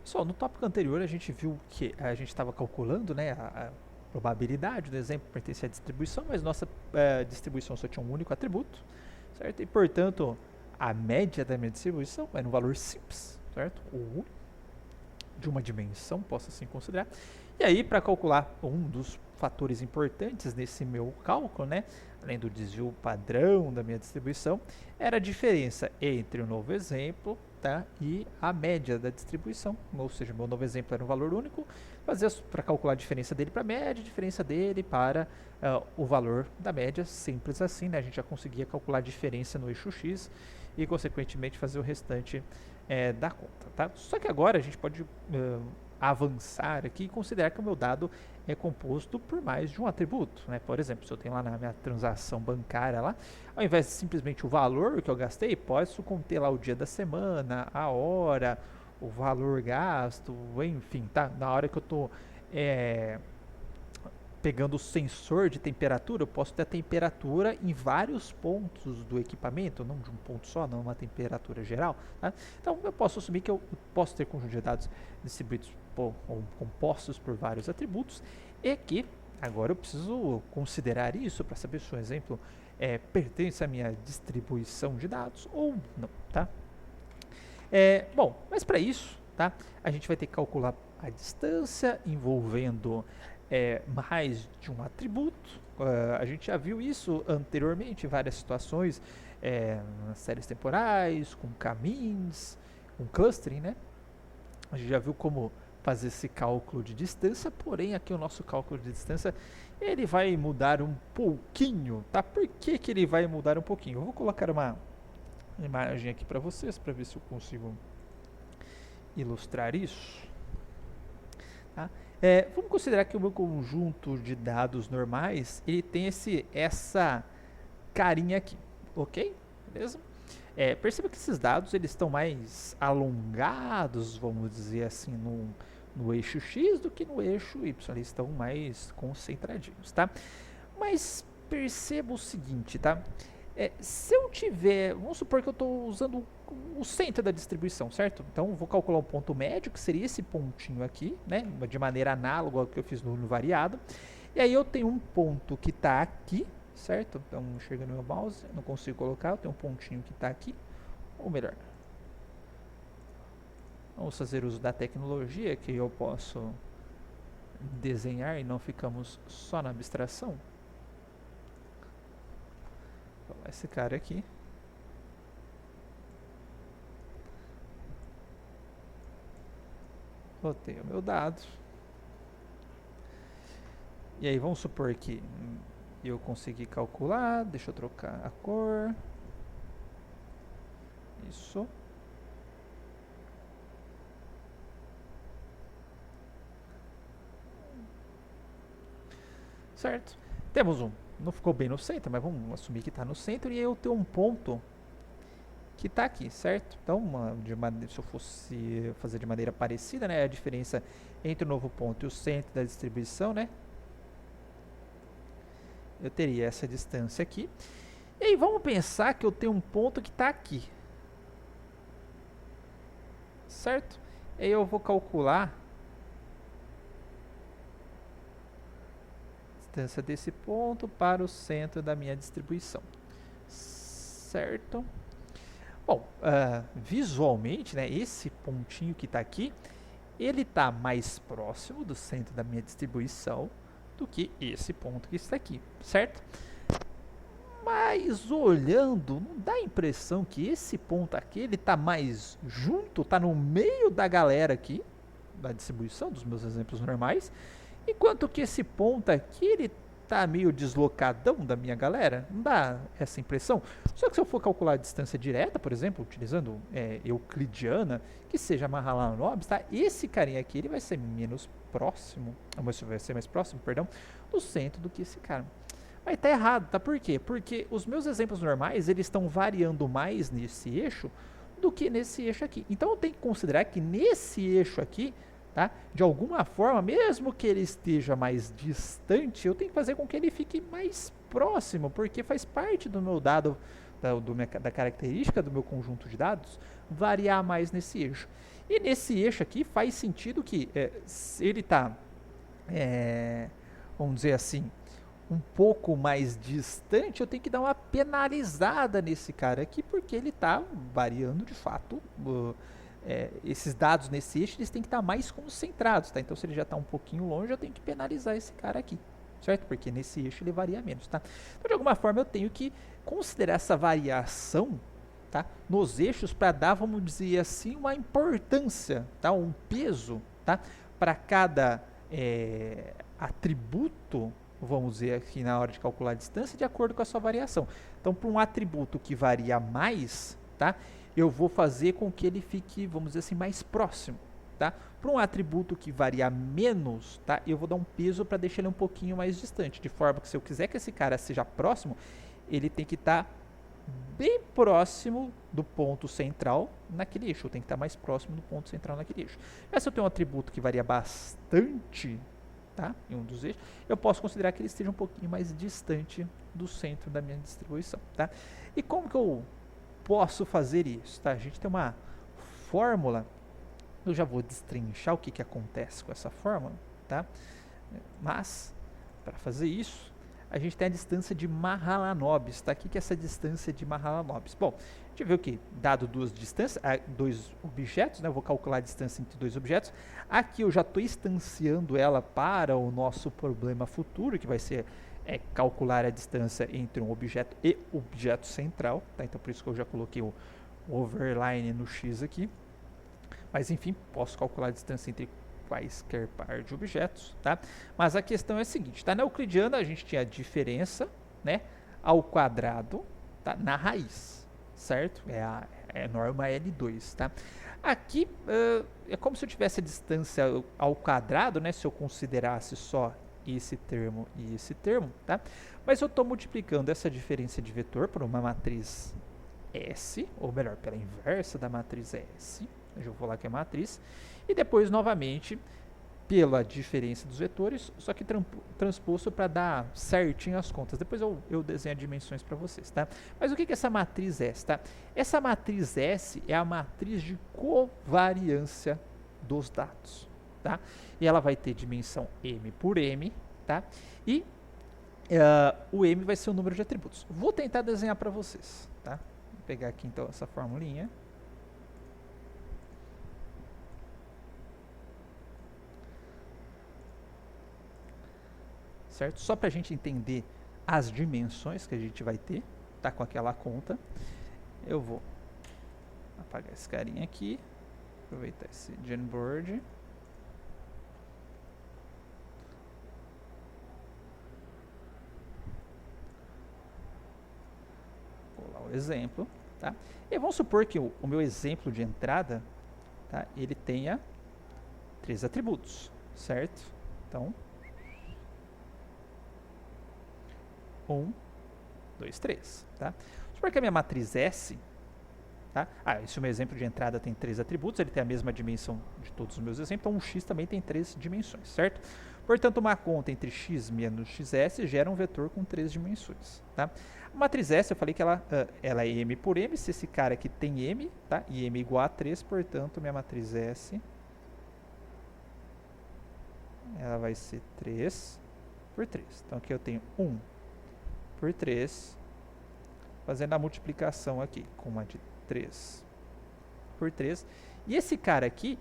Pessoal, no tópico anterior a gente viu que a gente estava calculando, né, a probabilidade do exemplo pertencer à distribuição, mas nossa distribuição só tinha um único atributo, certo? E portanto, a média da minha distribuição era um valor simples, certo? Ou de uma dimensão, posso assim considerar. E aí, para calcular um dos fatores importantes nesse meu cálculo, né, além do desvio padrão da minha distribuição, era a diferença entre o novo exemplo, tá, e a média da distribuição. Ou seja, meu novo exemplo era um valor único, fazia para calcular a diferença dele para a média, a diferença dele para o valor da média, simples assim, né? A gente já conseguia calcular a diferença no eixo x e, consequentemente, fazer o restante da conta, tá? Só que agora a gente pode avançar aqui e considerar que o meu dado é composto por mais de um atributo, né? Por exemplo, se eu tenho lá na minha transação bancária lá, ao invés de simplesmente o valor que eu gastei, posso conter lá o dia da semana, a hora, o valor gasto, enfim, tá? Na hora que eu estou pegando o sensor de temperatura, eu posso ter a temperatura em vários pontos do equipamento, não de um ponto só, não uma temperatura geral. Tá? Então, eu posso assumir que eu posso ter conjunto de dados distribuídos ou compostos por vários atributos e que agora eu preciso considerar isso para saber se o exemplo pertence à minha distribuição de dados ou não. Tá? Bom, mas para isso, tá, a gente vai ter que calcular a distância envolvendo mais de um atributo. A gente já viu isso anteriormente em várias situações, nas séries temporais, com caminhos, com clustering, né? A gente já viu como fazer esse cálculo de distância, porém aqui o nosso cálculo de distância ele vai mudar um pouquinho, tá? Por que que ele vai mudar um pouquinho? Eu vou colocar uma imagem aqui para vocês, para ver se eu consigo ilustrar isso. Tá? Vamos considerar que o meu conjunto de dados normais ele tem essa carinha aqui, ok? Beleza? Perceba que esses dados eles estão mais alongados, vamos dizer assim, no eixo X do que no eixo Y. Eles estão mais concentradinhos, tá? Mas perceba o seguinte, tá? Se eu tiver, vamos supor que eu estou usando o centro da distribuição, certo? Então, vou calcular um ponto médio, que seria esse pontinho aqui, né? De maneira análoga ao que eu fiz no variado. E aí eu tenho um ponto que está aqui, certo? Então, enxergando meu mouse, não consigo colocar, eu tenho um pontinho que está aqui. Ou melhor, vamos fazer uso da tecnologia, que eu posso desenhar e não ficamos só na abstração. Esse cara aqui. Botei o meu dado. E aí vamos supor que eu consegui calcular. Deixa eu trocar a cor. Isso. Certo. Temos um. Não ficou bem no centro, mas vamos assumir que está no centro. E aí eu tenho um ponto que está aqui, certo? Então, se eu fosse fazer de maneira parecida, né, a diferença entre o novo ponto e o centro da distribuição, né, eu teria essa distância aqui. E aí vamos pensar que eu tenho um ponto que está aqui, certo? E aí eu vou calcular a distância desse ponto para o centro da minha distribuição, certo? Bom, visualmente, né, esse pontinho que está aqui, ele está mais próximo do centro da minha distribuição do que esse ponto que está aqui, certo? Mas olhando, não dá a impressão que esse ponto aqui, ele está mais junto, está no meio da galera aqui, da distribuição, dos meus exemplos normais, enquanto que esse ponto aqui, ele tá meio deslocadão da minha galera, não dá essa impressão? Só que se eu for calcular a distância direta, por exemplo, utilizando euclidiana, que seja Mahalanobis, tá? Esse carinha aqui, ele vai ser menos próximo, vai ser mais próximo, perdão, do centro do que esse cara. Mas tá errado, tá? Por quê? Porque os meus exemplos normais, eles estão variando mais nesse eixo do que nesse eixo aqui. Então eu tenho que considerar que nesse eixo aqui, tá? De alguma forma, mesmo que ele esteja mais distante, eu tenho que fazer com que ele fique mais próximo, porque faz parte do meu dado, da característica do meu conjunto de dados, variar mais nesse eixo. E nesse eixo aqui faz sentido que se ele está, vamos dizer assim, um pouco mais distante, eu tenho que dar uma penalizada nesse cara aqui, porque ele está variando de fato. Esses dados nesse eixo eles têm que estar mais concentrados, tá? Então se ele já está um pouquinho longe, eu tenho que penalizar esse cara aqui, certo? Porque nesse eixo ele varia menos, tá? Então de alguma forma eu tenho que considerar essa variação, tá, nos eixos para dar, vamos dizer assim, uma importância, tá, um peso, tá, para cada atributo, vamos dizer aqui na hora de calcular a distância, de acordo com a sua variação. Então, para um atributo que varia mais, tá, eu vou fazer com que ele fique, vamos dizer assim, mais próximo. Tá? Para um atributo que varia menos, tá, eu vou dar um peso para deixar ele um pouquinho mais distante, de forma que se eu quiser que esse cara seja próximo, ele tem que estar bem próximo do ponto central naquele eixo, tem que estar mais próximo do ponto central naquele eixo. Mas se eu tenho um atributo que varia bastante, tá, em um dos eixos, eu posso considerar que ele esteja um pouquinho mais distante do centro da minha distribuição. Tá? E como que eu posso fazer isso? Tá? A gente tem uma fórmula, eu já vou destrinchar o que acontece com essa fórmula, tá? Mas, para fazer isso, a gente tem a distância de Mahalanobis, tá? O que é essa distância de Mahalanobis? Bom, a gente viu que, dado dois objetos, né? Eu vou calcular a distância entre dois objetos. Aqui eu já estou instanciando ela para o nosso problema futuro, que vai ser calcular a distância entre um objeto e objeto central, tá? Então, por isso que eu já coloquei o overline no X aqui. Mas, enfim, posso calcular a distância entre quaisquer par de objetos, tá? Mas a questão é a seguinte, tá? Na euclidiana a gente tinha a diferença, né, ao quadrado, tá, na raiz, certo? É a norma L2, tá? Aqui é como se eu tivesse a distância ao quadrado, né, se eu considerasse só esse termo e esse termo, tá? Mas eu estou multiplicando essa diferença de vetor por uma matriz S, ou melhor, pela inversa da matriz S. Eu vou lá que é a matriz, e depois novamente pela diferença dos vetores, só que transposto para dar certinho as contas. Depois eu desenho as dimensões para vocês, tá? Mas o que é essa matriz S, tá? Essa matriz S é a matriz de covariância dos dados, tá? E ela vai ter dimensão M por M, tá? E o M vai ser o número de atributos. Vou tentar desenhar para vocês, tá? Vou pegar aqui então essa formulinha. Certo? Só para a gente entender as dimensões que a gente vai ter, tá, com aquela conta, eu vou apagar esse carinha aqui, aproveitar esse Jamboard, vou lá o exemplo, tá? E vamos supor que o meu exemplo de entrada, tá, ele tenha 3 atributos, certo? Então 1, 2, 3, tá? Supor que a minha matriz S, tá? Esse é o meu exemplo de entrada, tem 3 atributos, ele tem a mesma dimensão de todos os meus exemplos, então um x também tem 3 dimensões, certo? Portanto, uma conta entre x menos xs gera um vetor com 3 dimensões, tá? A matriz S, eu falei que ela é M por M, se esse cara aqui tem M, tá? E M igual a 3, portanto, minha matriz S, ela vai ser 3 por 3. Então, aqui eu tenho 1 por 3, fazendo a multiplicação aqui, com uma de 3 por 3. E esse cara aqui,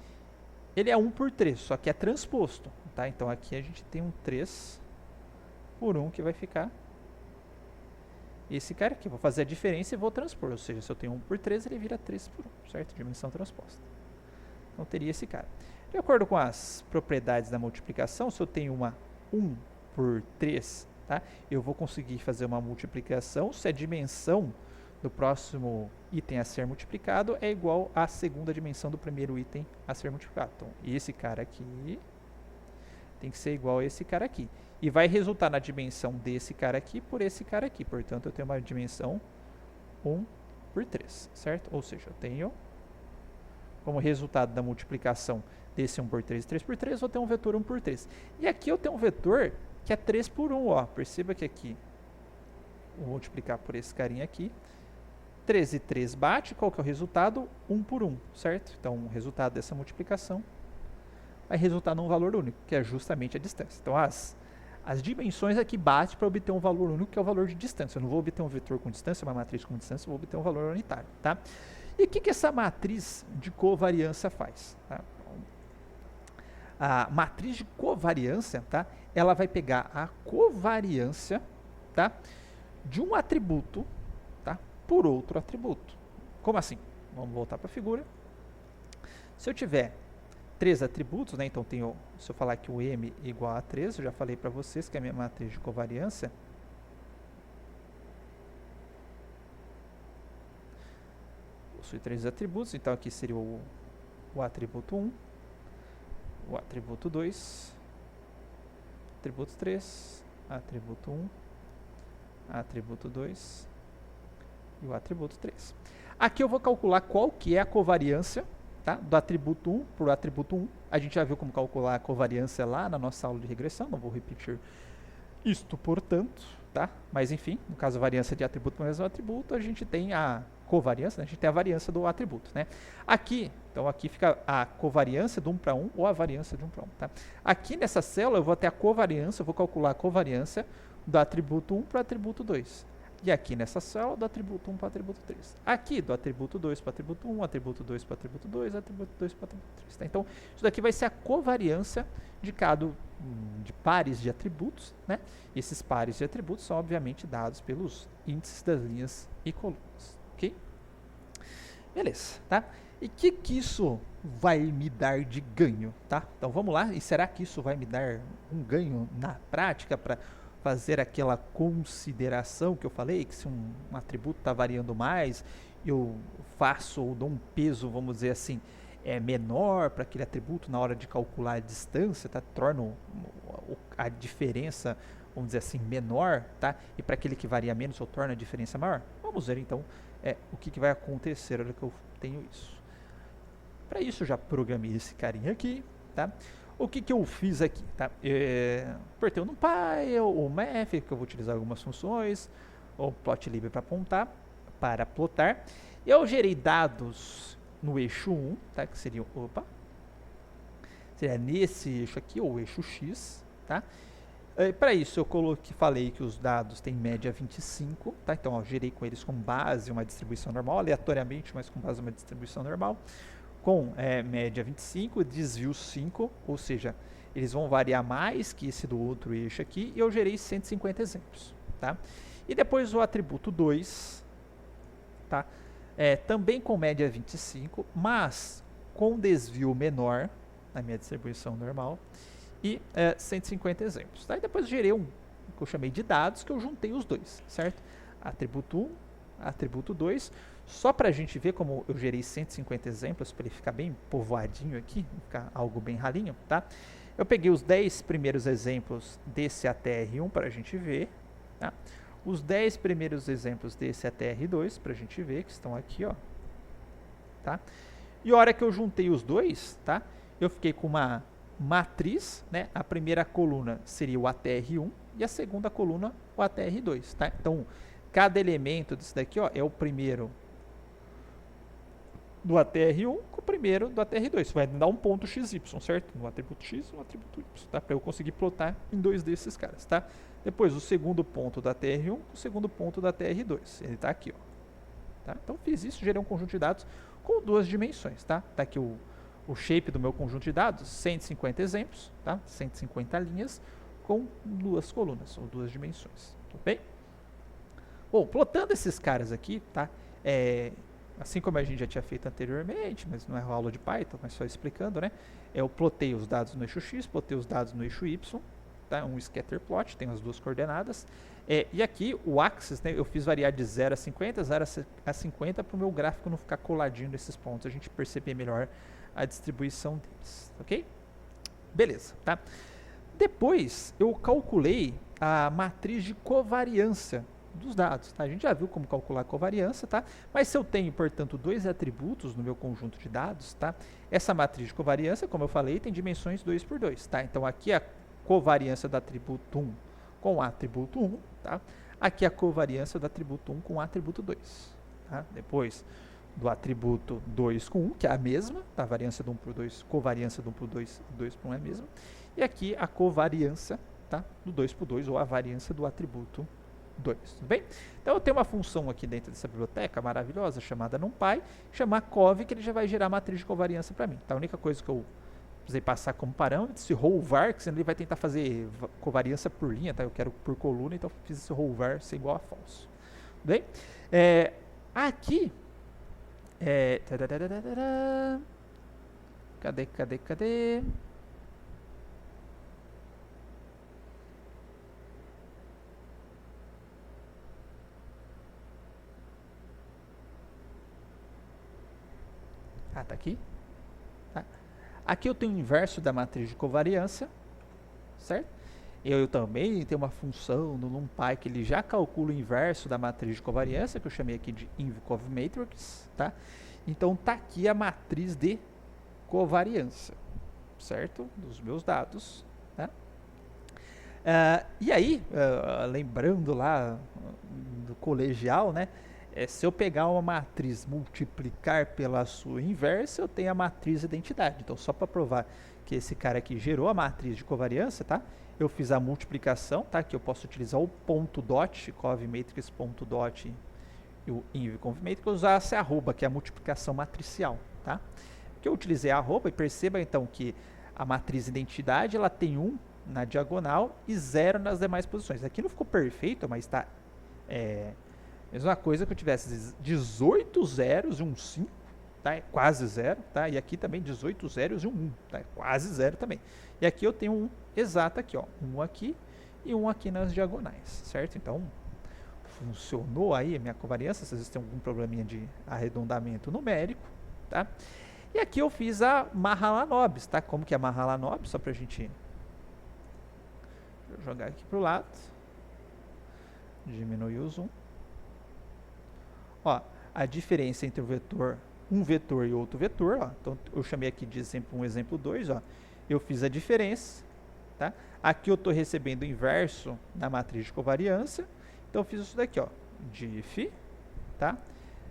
ele é 1 por 3, só que é transposto, tá? Então aqui a gente tem um 3 por 1 que vai ficar esse cara aqui. Vou fazer a diferença e vou transpor, ou seja, se eu tenho 1 por 3, ele vira 3 por 1, certo? Dimensão transposta. Então teria esse cara. De acordo com as propriedades da multiplicação, se eu tenho uma 1 por 3, tá, eu vou conseguir fazer uma multiplicação se a dimensão do próximo item a ser multiplicado é igual à segunda dimensão do primeiro item a ser multiplicado. Então, esse cara aqui tem que ser igual a esse cara aqui. E vai resultar na dimensão desse cara aqui por esse cara aqui. Portanto, eu tenho uma dimensão 1 por 3, certo? Ou seja, eu tenho, como resultado da multiplicação desse 1 por 3 e 3 por 3, eu vou ter um vetor 1 por 3. E aqui eu tenho um vetor que é 3 por 1, ó. Perceba que aqui, vou multiplicar por esse carinha aqui, 3 e 3 bate, qual que é o resultado? 1 por 1, certo? Então, o resultado dessa multiplicação vai resultar num valor único, que é justamente a distância. Então, as dimensões aqui batem para obter um valor único, que é o valor de distância. Eu não vou obter um vetor com distância, uma matriz com distância, eu vou obter um valor unitário, tá? E o que essa matriz de covariância faz? Tá? A matriz de covariância, tá? Ela vai pegar a covariância, tá? De um atributo, tá? Por outro atributo. Como assim? Vamos voltar para a figura. Se eu tiver 3 atributos, né? Então tenho, se eu falar que o M é igual a 3, eu já falei para vocês que a minha matriz de covariância possui 3 atributos, então aqui seria o atributo 1, o atributo 2, atributo 3, atributo 1, atributo 2 e o atributo 3. Aqui eu vou calcular qual que é a covariância, tá? Do atributo 1 para o atributo 1. A gente já viu como calcular a covariância lá na nossa aula de regressão, não vou repetir isto, portanto, tá? Mas enfim, no caso a variância de atributo para o mesmo atributo, a gente tem a covariância, né? A gente tem a variância do atributo, né? Aqui, então aqui fica a covariância do 1 para 1 ou a variância de 1 para 1, tá? Aqui nessa célula eu vou ter a covariância, eu vou calcular a covariância do atributo 1 para o atributo 2. E aqui nessa célula do atributo 1 para o atributo 3. Aqui do atributo 2 para o atributo 1, atributo 2 para o atributo 2, atributo 2 para o atributo 3. Tá? Então, isso daqui vai ser a covariância de de pares de atributos, né? E esses pares de atributos são obviamente dados pelos índices das linhas e colunas, ok? Beleza, tá? E o que isso vai me dar de ganho, tá? Então vamos lá, e será que isso vai me dar um ganho na prática para fazer aquela consideração que eu falei, que se um atributo está variando mais, eu faço ou dou um peso, vamos dizer assim, menor para aquele atributo na hora de calcular a distância, tá? Torno a diferença, vamos dizer assim, menor, tá? E para aquele que varia menos, eu torno a diferença maior? Vamos ver então o que vai acontecer na hora que eu tenho isso. Para isso eu já programei esse carinha aqui, tá? O que eu fiz aqui, tá? Apertei no Py, o Math, que eu vou utilizar algumas funções, o Plotlib para plotar. Eu gerei dados no eixo 1, tá? Que seria, seria nesse eixo aqui, ou eixo X, tá? Para isso eu falei que os dados têm média 25, tá? Então, ó, gerei com eles com base uma distribuição normal, aleatoriamente, mas com base uma distribuição normal, com média 25, desvio 5, ou seja, eles vão variar mais que esse do outro eixo aqui, e eu gerei 150 exemplos, tá? E depois o atributo 2, tá? Também com média 25, mas com desvio menor na minha distribuição normal, e 150 exemplos, tá? E depois gerei um que eu chamei de dados, que eu juntei os dois, certo? Atributo 1, atributo 2, só para a gente ver como eu gerei 150 exemplos, para ele ficar bem povoadinho aqui, ficar algo bem ralinho, tá? Eu peguei os 10 primeiros exemplos desse ATR1 para a gente ver, tá? Os 10 primeiros exemplos desse ATR2 para a gente ver, que estão aqui, ó, tá? E a hora que eu juntei os dois, tá? Eu fiquei com uma matriz, né? A primeira coluna seria o ATR1 e a segunda coluna o ATR2, tá? Então, cada elemento desse daqui, ó, é o primeiro do ATR1 com o primeiro do ATR2. Isso vai dar um ponto XY, certo? No atributo X e no atributo Y, tá? Para eu conseguir plotar em dois desses caras, tá? Depois, o segundo ponto da TR1 com o segundo ponto da TR2. Ele está aqui, ó. Tá? Então, fiz isso, gerei um conjunto de dados com duas dimensões, tá? Tá aqui o shape do meu conjunto de dados, 150 exemplos, tá? 150 linhas com duas colunas, ou duas dimensões, tudo bem? Bom, plotando esses caras aqui, tá? Assim como a gente já tinha feito anteriormente, mas não é aula de Python, mas só explicando, né? Eu plotei os dados no eixo X, plotei os dados no eixo Y, tá? Um scatter plot, tem as duas coordenadas. E aqui o axis, né, eu fiz variar de 0 a 50, 0 a 50 para o meu gráfico não ficar coladinho nesses pontos, a gente perceber melhor a distribuição deles, ok? Beleza, tá? Depois eu calculei a matriz de covariância dos dados, tá? A gente já viu como calcular a covariância, tá? Mas se eu tenho, portanto, dois atributos no meu conjunto de dados, tá? Essa matriz de covariância, como eu falei, tem dimensões 2 por 2, tá? Então aqui a covariância do atributo 1 com o atributo 1, tá? Aqui a covariância do atributo 1 com o atributo 2, tá? Depois do atributo 2 com 1, que é a mesma, tá? A variância do 1 por 2, covariância do 1 por 2, 2 por 1 é a mesma. E aqui a covariância, tá? Do 2 por 2, ou a variância do atributo 2, tudo bem? Então eu tenho uma função aqui dentro dessa biblioteca maravilhosa, chamada NumPy, chamar cov, que ele já vai gerar a matriz de covariância para mim. Tá? A única coisa que eu precisei passar como parâmetro, esse rollvar, que ele vai tentar fazer covariância por linha, tá? Eu quero por coluna, então eu fiz esse rollvar ser igual a false. Tudo bem? Aqui, cadê? Tá aqui. Tá. Aqui eu tenho o inverso da matriz de covariância, certo? Eu também tenho uma função no NumPy que ele já calcula o inverso da matriz de covariância, que eu chamei aqui de invCovMatrix, tá? Então tá aqui a matriz de covariância, certo? Dos meus dados, tá? E aí, lembrando lá do colegial, né? Se eu pegar uma matriz multiplicar pela sua inversa, eu tenho a matriz identidade. Então, só para provar que esse cara aqui gerou a matriz de covariância, tá? Eu fiz a multiplicação, tá? Que eu posso utilizar o ponto dot, covmatrix ponto dot e o invCovmatrix, usar essa arroba, que é a multiplicação matricial, tá? Que eu utilizei a arroba e perceba então que a matriz identidade, ela tem 1 na diagonal e 0 nas demais posições. Aqui não ficou perfeito, mas está... mesma coisa que eu tivesse 18 zeros e um 5, tá? É quase zero, tá? E aqui também 18 zeros e um 1, tá? É quase zero também. E aqui eu tenho um exato aqui, ó, um aqui e um aqui nas diagonais, certo? Então, funcionou aí a minha covariância, se vocês têm algum probleminha de arredondamento numérico, tá? E aqui eu fiz a Mahalanobis, tá? Como que é a Mahalanobis? Só pra gente jogar aqui pro lado. Diminuir o zoom. Ó, a diferença entre um vetor e outro vetor, ó, então eu chamei aqui de exemplo 1, exemplo 2, ó, eu fiz a diferença, tá? Aqui eu estou recebendo o inverso da matriz de covariância, então eu fiz isso daqui, ó, diff, tá?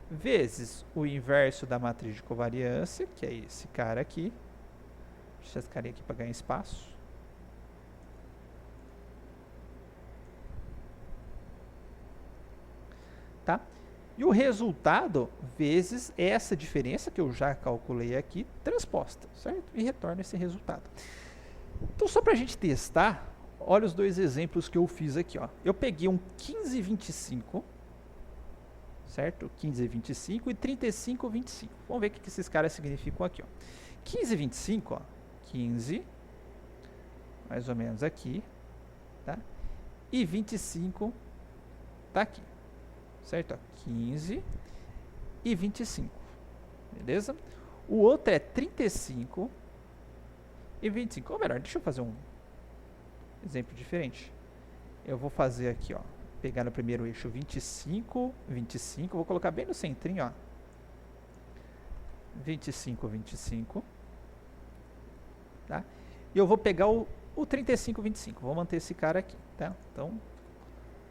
Vezes o inverso da matriz de covariância, que é esse cara aqui, deixa esse carinha aqui para ganhar espaço. Tá? E o resultado vezes essa diferença que eu já calculei aqui, transposta, certo? E retorna esse resultado. Então, só para a gente testar, olha os dois exemplos que eu fiz aqui, ó. Eu peguei um 1525, certo? 1525 e 3525. Vamos ver o que esses caras significam aqui, ó. 1525, ó. 15, mais ou menos aqui, tá? E 25 tá aqui. Certo? 15 e 25. Beleza? O outro é 35 e 25. Ou melhor, deixa eu fazer um exemplo diferente. Eu vou fazer aqui, ó. Pegar no primeiro eixo 25, 25. Vou colocar bem no centrinho, ó. 25, 25. Tá? E eu vou pegar o 35, 25. Vou manter esse cara aqui, tá? Então...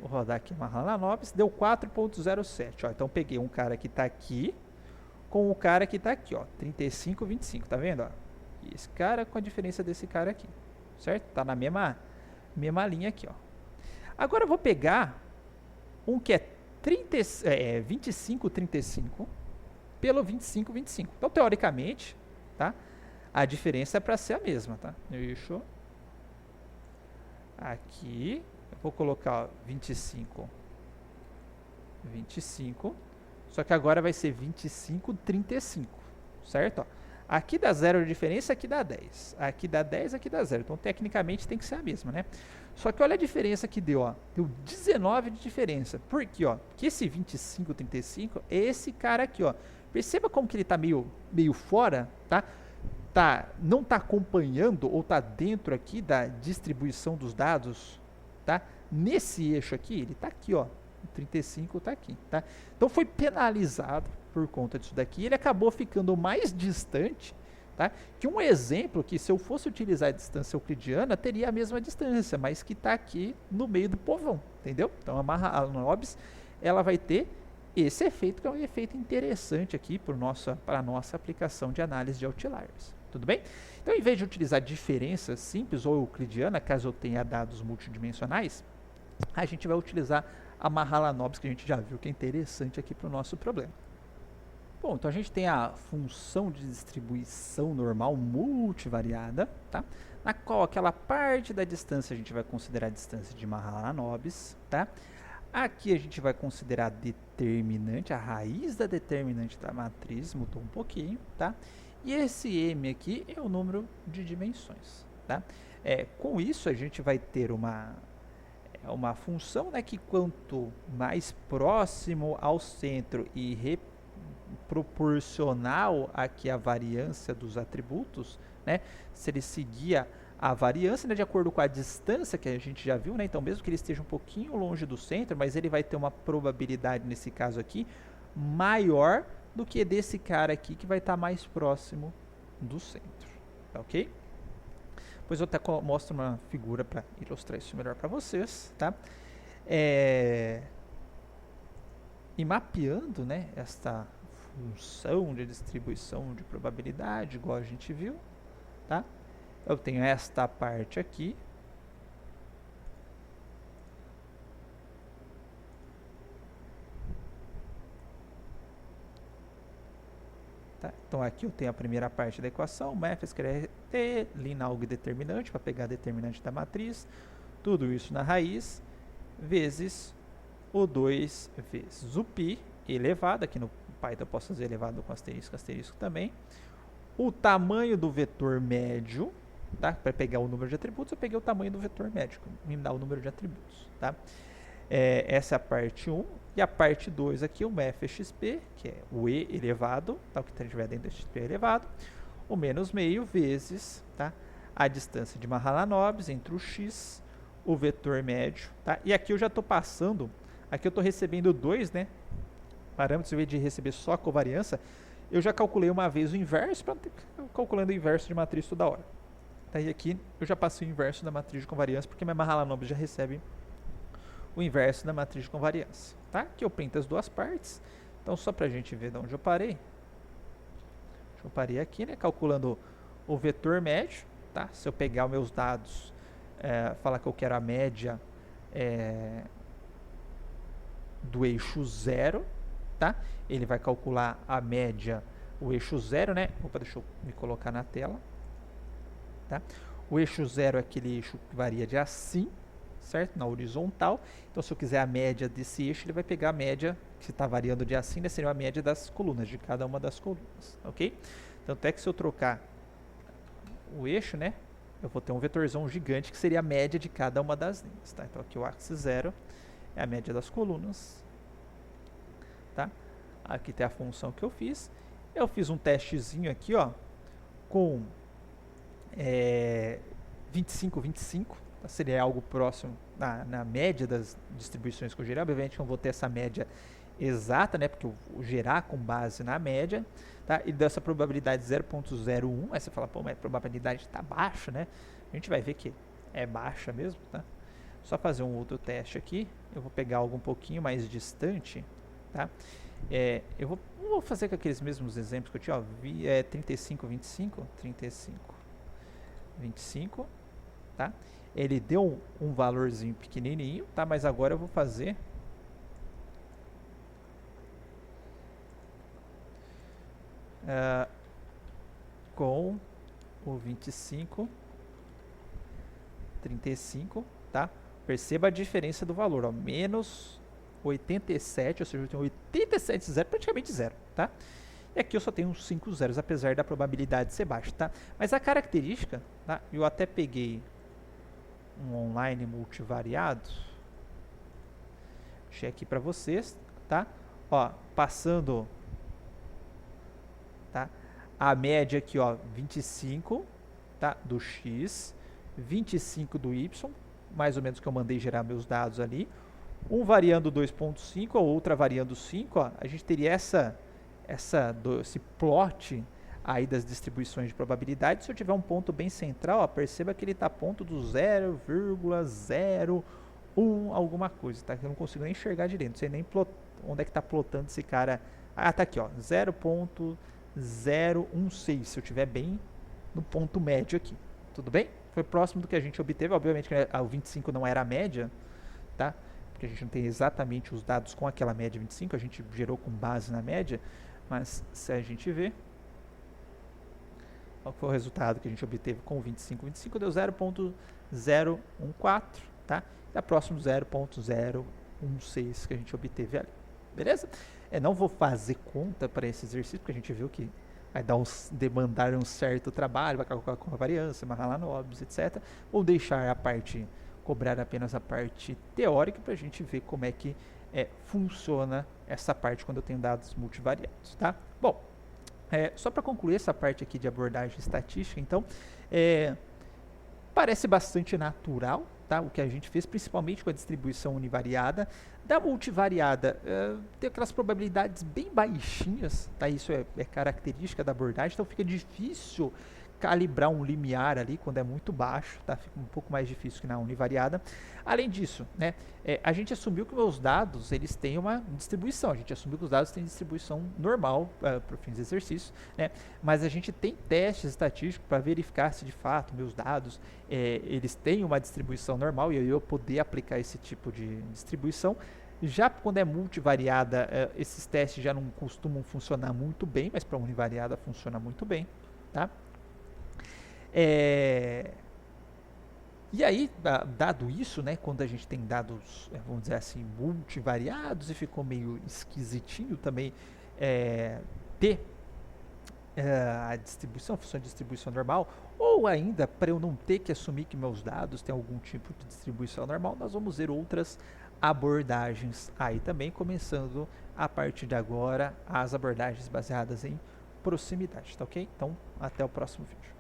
vou rodar aqui Mahalanobis, deu 4.07, ó. Então peguei um cara que está aqui com o cara que está aqui, ó, 35, 25, tá vendo, ó? E esse cara com a diferença desse cara aqui, certo? Tá na mesma linha aqui, ó. Agora eu vou pegar um que é 25, 35 pelo 25, 25. Então teoricamente, tá? A diferença é para ser a mesma, tá? Deixa eu... aqui... vou colocar ó, 25, 25, só que agora vai ser 25, 35, certo? Ó, aqui dá 0 de diferença, aqui dá 10. Aqui dá 10, aqui dá 0. Então, tecnicamente, tem que ser a mesma, né? Só que olha a diferença que deu, ó. Deu 19 de diferença. Por quê, ó? Porque esse 25, 35 é esse cara aqui, ó. Perceba como que ele tá meio fora, tá? Não tá acompanhando ou tá dentro aqui da distribuição dos dados, tá? Nesse eixo aqui, ele está aqui, ó, o 35 está aqui, tá? Então foi penalizado por conta disso daqui, ele acabou ficando mais distante, tá? Que um exemplo que se eu fosse utilizar a distância euclidiana, teria a mesma distância, mas que está aqui no meio do povão, entendeu? Então a Mahalanobis, ela vai ter esse efeito que é um efeito interessante aqui para a nossa aplicação de análise de outliers. Tudo bem? Então, em vez de utilizar diferença simples ou euclidiana, caso eu tenha dados multidimensionais, a gente vai utilizar a Mahalanobis, que a gente já viu que é interessante aqui para o nosso problema. Bom, então a gente tem a função de distribuição normal multivariada, tá? Na qual aquela parte da distância a gente vai considerar a distância de Mahalanobis, tá? Aqui a gente vai considerar a determinante, a raiz da determinante da matriz, mudou um pouquinho, tá? E esse m aqui é o número de dimensões, tá? Com isso a gente vai ter uma função, né, que quanto mais próximo ao centro e proporcional aqui à variância dos atributos, né, se ele seguir a variância, né, de acordo com a distância que a gente já viu, né, então mesmo que ele esteja um pouquinho longe do centro, mas ele vai ter uma probabilidade nesse caso aqui maior do que desse cara aqui que vai estar mais próximo do centro, tá ok? Depois eu até mostro uma figura para ilustrar isso melhor para vocês, tá? E mapeando, né, esta função de distribuição de probabilidade, igual a gente viu, tá? Eu tenho esta parte aqui, tá? Então aqui eu tenho a primeira parte da equação, math escreve t, linalg determinante, para pegar a determinante da matriz, tudo isso na raiz, vezes o 2 vezes o π elevado, aqui no Python eu posso fazer elevado com asterisco, asterisco também, o tamanho do vetor médio, tá? Para pegar o número de atributos, eu peguei o tamanho do vetor médio, me dá o número de atributos, tá? Essa é a parte 1, e a parte 2 aqui, o mfxp, que é o e elevado, tá? O que tiver dentro do xp elevado, o menos meio vezes, tá? A distância de Mahalanobis entre o x, o vetor médio, tá? E aqui eu já estou passando, aqui eu estou recebendo 2, né, parâmetros, em vez de receber só a covariância, eu já calculei uma vez o inverso, para calculando o inverso de matriz toda hora. Tá? E aqui eu já passei o inverso da matriz de covariância, porque minha Mahalanobis já recebe o inverso da matriz de covariância. Tá? Aqui eu printo as duas partes, então só para a gente ver de onde eu parei. Eu parei aqui, né, calculando o vetor médio, tá? Se eu pegar os meus dados, falar que eu quero a média do eixo 0, tá? Ele vai calcular a média, o eixo 0, né? Opa, deixa eu me colocar na tela, tá? O eixo 0 é aquele eixo que varia de assim, certo? Na horizontal. Então, se eu quiser a média desse eixo, ele vai pegar a média que está variando de assim, né? Seria a média das colunas, de cada uma das colunas, ok? Tanto é que se eu trocar o eixo, né? Eu vou ter um vetorzão gigante que seria a média de cada uma das linhas, tá? Então, aqui o axis 0 é a média das colunas, tá? Aqui tem a função que eu fiz. Eu fiz um testezinho aqui, ó, com 25, 25, tá? Seria algo próximo na média das distribuições que eu gerei. Obviamente eu vou ter essa média exata, né, porque eu vou gerar com base na média, tá? E dessa probabilidade 0.01, aí você fala, pô, mas a probabilidade está baixa, né? A gente vai ver que é baixa mesmo, tá? Só fazer um outro teste aqui. Eu vou pegar algo um pouquinho mais distante, tá? Eu vou fazer com aqueles mesmos exemplos que eu tinha, ó, 35, 25, 35, 25, tá? Ele deu um valorzinho pequenininho, tá? Mas agora eu vou fazer com o 25, 35, tá? Perceba a diferença do valor, ó, menos 87, ou seja, eu tenho 87 zero, praticamente zero, tá? E aqui eu só tenho uns 5 zeros, apesar da probabilidade ser baixa, tá? Mas a característica, tá? Eu até peguei um online multivariado, deixei aqui para vocês, tá? Ó, passando, tá? A média aqui, ó, 25, tá? Do x, 25 do y, mais ou menos que eu mandei gerar meus dados ali. Um variando 2.5, a outra variando 5, ó, a gente teria esse plot aí das distribuições de probabilidade. Se eu tiver um ponto bem central, ó, perceba que ele está ponto do 0,01 alguma coisa, tá? Eu não consigo nem enxergar direito, não sei nem Onde é que está plotando esse cara? Ah, tá aqui, ó, 0.016, se eu tiver bem no ponto médio aqui. Tudo bem? Foi próximo do que a gente obteve. Obviamente que o 25 não era a média, tá? Porque a gente não tem exatamente os dados com aquela média 25, a gente gerou com base na média, mas se a gente ver, qual foi o resultado que a gente obteve com o 25? 25 deu 0.014, tá? E a próxima 0.016 que a gente obteve ali. Beleza? Não vou fazer conta para esse exercício, porque a gente viu que vai demandar um certo trabalho, vai calcular com a variância, amarrar lá no óbvio, etc. Vou deixar a parte, cobrar apenas a parte teórica para a gente ver como é que funciona essa parte quando eu tenho dados multivariados, tá? Bom, só para concluir essa parte aqui de abordagem estatística, então, parece bastante natural, tá? O que a gente fez, principalmente com a distribuição univariada. Da multivariada, tem aquelas probabilidades bem baixinhas, tá? Isso é característica da abordagem, então fica difícil calibrar um limiar ali quando é muito baixo, tá? Fica um pouco mais difícil que na univariada. Além disso, né, a gente assumiu que meus dados eles têm uma distribuição, a gente assumiu que os dados têm distribuição normal para fins de exercício, né, mas a gente tem testes estatísticos para verificar se de fato meus dados eles têm uma distribuição normal e eu poder aplicar esse tipo de distribuição. Já quando é multivariada, esses testes já não costumam funcionar muito bem, mas para univariada funciona muito bem, tá? E aí, dado isso, né, quando a gente tem dados, vamos dizer assim, multivariados e ficou meio esquisitinho também ter a distribuição, a função de distribuição normal, ou ainda para eu não ter que assumir que meus dados têm algum tipo de distribuição normal, nós vamos ver outras abordagens aí também, começando a partir de agora as abordagens baseadas em proximidade, tá ok? Então, até o próximo vídeo.